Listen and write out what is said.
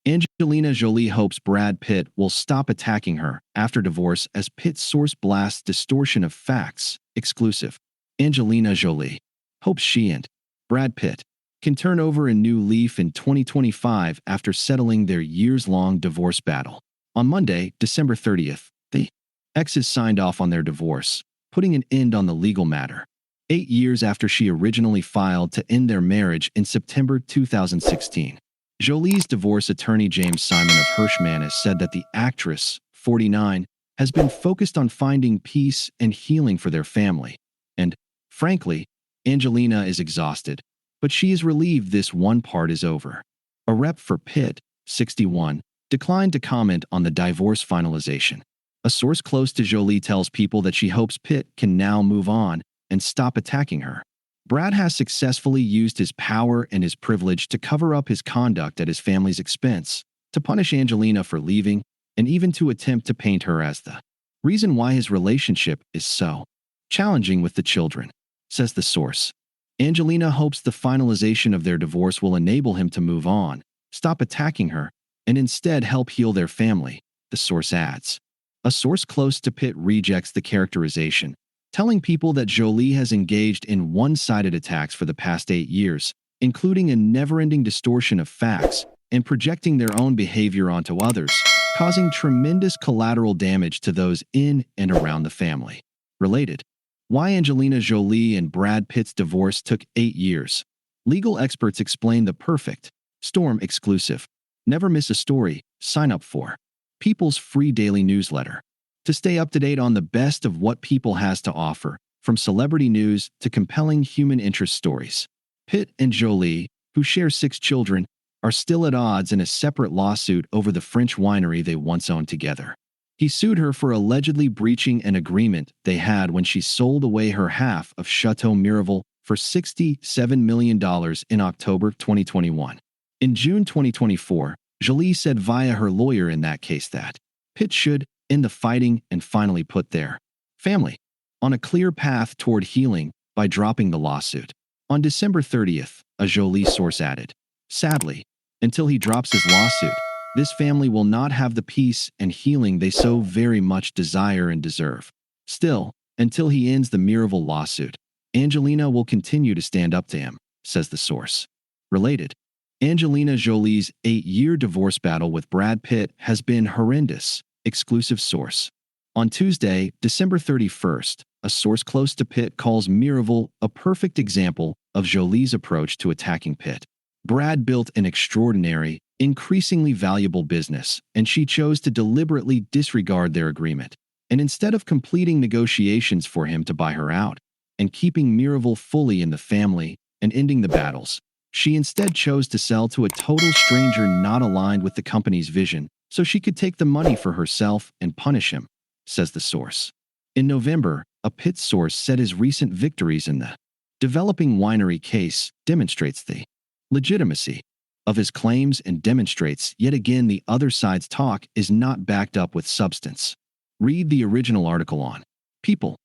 Angelina Jolie hopes Brad Pitt will stop attacking her after divorce as Pitt's source blasts distortion of facts. Exclusive. Angelina Jolie hopes she and Brad Pitt can turn over a new leaf in 2025 after settling their years-long divorce battle. On Monday, December 30th, the exes signed off on their divorce, putting an end on the legal matter. 8 years after she originally filed to end their marriage in September 2016. Jolie's divorce attorney James Simon of Hirschman has said that the actress, 49, has been focused on finding peace and healing for their family. And, frankly, Angelina is exhausted, but she is relieved this one part is over. A rep for Pitt, 61, declined to comment on the divorce finalization. A source close to Jolie tells People that she hopes Pitt can now move on and stop attacking her. Brad has successfully used his power and his privilege to cover up his conduct at his family's expense, to punish Angelina for leaving, and even to attempt to paint her as the reason why his relationship is so challenging with the children, says the source. Angelina hopes the finalization of their divorce will enable him to move on, stop attacking her, and instead help heal their family, the source adds. A source close to Pitt rejects the characterization, telling People that Jolie has engaged in one-sided attacks for the past 8 years, including a never-ending distortion of facts and projecting their own behavior onto others, causing tremendous collateral damage to those in and around the family. Related. Why Angelina Jolie and Brad Pitt's divorce took 8 years. Legal experts explain the perfect storm. Exclusive. Never miss a story. Sign up for People's free daily newsletter to stay up to date on the best of what People has to offer, from celebrity news to compelling human interest stories. Pitt and Jolie, who share 6 children, are still at odds in a separate lawsuit over the French winery they once owned together. He sued her for allegedly breaching an agreement they had when she sold away her half of Chateau Miraval for $67 million in October 2021. In June 2024, Jolie said via her lawyer in that case that Pitt should end the fighting and finally put their family on a clear path toward healing by dropping the lawsuit. On December 30th, a Jolie source added, "Sadly, until he drops his lawsuit, this family will not have the peace and healing they so very much desire and deserve. Still, until he ends the Miraval lawsuit, Angelina will continue to stand up to him," says the source. Related. Angelina Jolie's 8-year divorce battle with Brad Pitt has been horrendous. Exclusive source. On Tuesday, December 31st, a source close to Pitt calls Miraval a perfect example of Jolie's approach to attacking Pitt. Brad built an extraordinary, increasingly valuable business, and she chose to deliberately disregard their agreement. And instead of completing negotiations for him to buy her out, and keeping Miraval fully in the family and ending the battles, she instead chose to sell to a total stranger not aligned with the company's vision, so she could take the money for herself and punish him, says the source. In November, a Pitt source said his recent victories in the developing winery case demonstrates the legitimacy of his claims and demonstrates yet again the other side's talk is not backed up with substance. Read the original article on People.